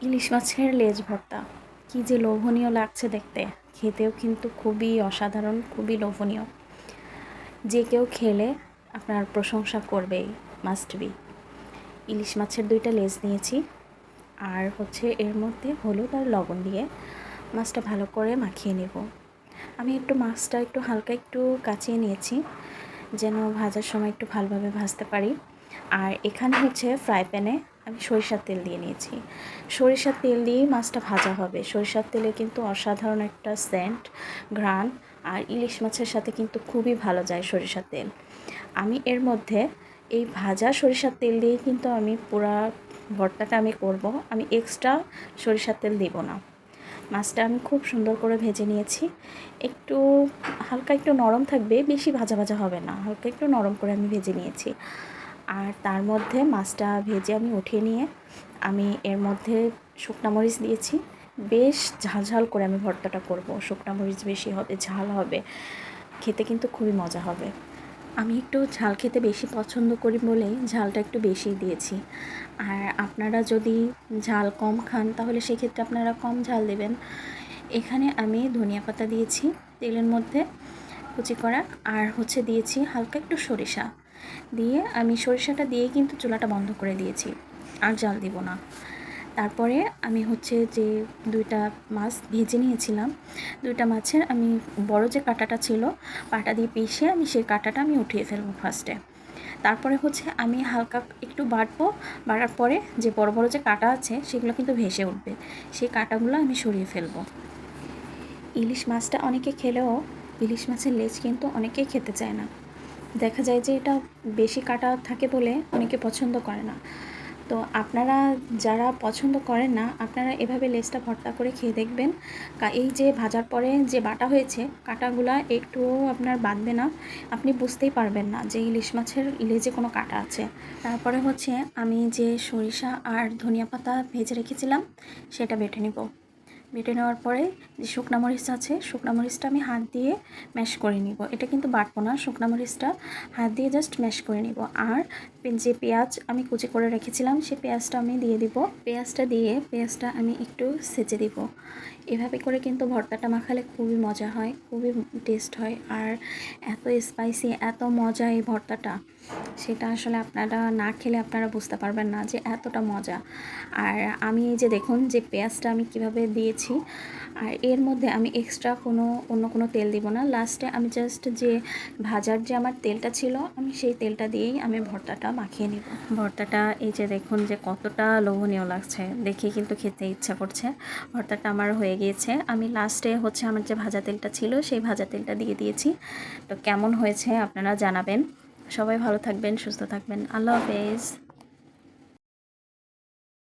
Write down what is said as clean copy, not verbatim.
ইলিশ মাছের লেজ ভর্তা কী যে লোভনীয় লাগছে দেখতে, খেতেও কিন্তু খুবই অসাধারণ, খুবই লোভনীয়। যে কেউ খেলে আপনার প্রশংসা করবেই, মাস্ট বি। ইলিশ মাছের 2টা লেজ নিয়েছি, আর এর মধ্যে হলুদ আর লবণ দিয়ে মাছটা ভালো করে মাখিয়ে নেব। আমি মাছটা একটু হালকা একটু কাচিয়ে নিয়েছি, যেন ভাজার সময় একটু ভালোভাবে ভাজতে পারি। আর এখানে ফ্রাই প্যানে আমি সরিষার তেল দিয়ে নিয়েছি। সরিষার তেল দিয়েই মাছটা ভাজা হবে। সরিষার তেলে কিন্তু অসাধারণ একটা সেন্ট, ঘ্রাণ, আর ইলিশ মাছের সাথে কিন্তু খুবই ভালো যায় সরিষার তেল। আমি এর মধ্যে এই ভাজা সরিষার তেল দিয়েই কিন্তু আমি পুরা ভর্তাটা আমি করব। আমি এক্সট্রা সরিষার তেল দেব না। মাছটা আমি খুব সুন্দর করে ভেজে নিয়েছি। একটু হালকা একটু নরম থাকবে, বেশি ভাজা ভাজা হবে না, হালকা একটু নরম করে আমি ভেজে নিয়েছি। আর তার মধ্যে মাছটা ভেজে আমি উঠিয়ে নিয়ে আমি এর মধ্যে শুকনা মরিচ দিয়েছি। বেশ ঝাল ঝাল করে আমি ভর্তাটা করব। শুকনা মরিচ বেশি হবে, ঝাল হবে, খেতে কিন্তু খুবই মজা হবে। আমি একটু ঝাল খেতে বেশি পছন্দ করি বলেই ঝালটা একটু বেশি দিয়েছি। আর আপনারা যদি ঝাল কম খান তাহলে সেক্ষেত্রে আপনারা কম ঝাল দেবেন। এখানে আমি ধনিয়া পাতা দিয়েছি তেলের মধ্যে কুচি করা, আর দিয়েছি হালকা একটু সরিষা দিয়ে। আমি সরিষাটা দিয়ে কিন্তু চুলাটা বন্ধ করে দিয়েছি, আর জাল দিব না। তারপরে আমি যে 2টা মাছ ভেজে নিয়েছিলাম, 2টা মাছের আমি বড় যে কাঁটাটা ছিল পাটা দিয়ে পিষে আমি সেই কাঁটাটা আমি উঠিয়ে ফেলবো ফার্স্টে। তারপরে আমি হালকা একটু বাড়ার পরে যে বড় বড় যে কাঁটা আছে সেগুলো কিন্তু ভেসে উঠবে, সেই কাঁটাগুলো আমি সরিয়ে ফেলবো। ইলিশ মাছটা অনেকে খেলেও ইলিশ মাছের লেজ কিন্তু অনেকেই খেতে চায় না। দেখা যায় যে এটা বেশি কাটা থাকে বলে অনেকে পছন্দ করে না। তো আপনারা যারা পছন্দ করেন না, আপনারা এভাবে লেজটা ভর্তা করে খেয়ে দেখবেন। এই যে ভাজার পরে যে বাটা হয়েছে, কাঁটাগুলা একটুও আপনার বাঁধবে না, আপনি বুঝতেই পারবেন না যে ইলিশ মাছের লেজে কোনো কাঁটা আছে। তারপরে আমি যে সরিষা আর ধনিয়া পাতা ভেজে রেখেছিলাম সেটা বেটে নেব। বেটে নেওয়ার পরে যে শুকনো মরিচ আছে, শুকনো মরিচটা আমি হাত দিয়ে ম্যাশ করে নিব। এটা কিন্তু বাটবো না, শুকনো মরিচটা হাত দিয়ে জাস্ট ম্যাশ করে নিব। আর যে পেঁয়াজ আমি কুচি করে রেখেছিলাম সেই পেঁয়াজটা আমি দিয়ে দিব। পেঁয়াজটা আমি একটু সেচে দিব। এভাবে করে কিন্তু ভর্তাটা মাখালে খুবই মজা হয়, খুবই টেস্ট হয়। আর এত স্পাইসি, এত মজা এই ভর্তাটা, সেটা আসলে আপনারা না খেলে আপনারা বুঝতে পারবেন না যে এতটা মজা। আর আমি এই যে দেখুন যে পেঁয়াজটা আমি কিভাবে দিয়েছি, আর এর মধ্যে আমি এক্সট্রা অন্য কোনো তেল দিব না। লাস্টে আমি জাস্ট যে ভাজার যে আমার তেলটা ছিল, আমি সেই তেলটা দিয়েই আমি ভর্তাটা মাখিয়ে নিব। ভর্তাটা এই যে দেখুন যে কতটা লোভনীয় লাগছে, দেখে কিন্তু খেতে ইচ্ছা করছে। ভর্তাটা আমার হয়ে গিয়েছে। আমি লাস্টে আমার যে ভাজা তেলটা ছিল সেই ভাজা তেলটা দিয়ে দিয়েছি। তো কেমন হয়েছে আপনারা জানাবেন। সবাই ভালো থাকবেন, সুস্থ থাকবেন। আল্লাহ হাফেজ।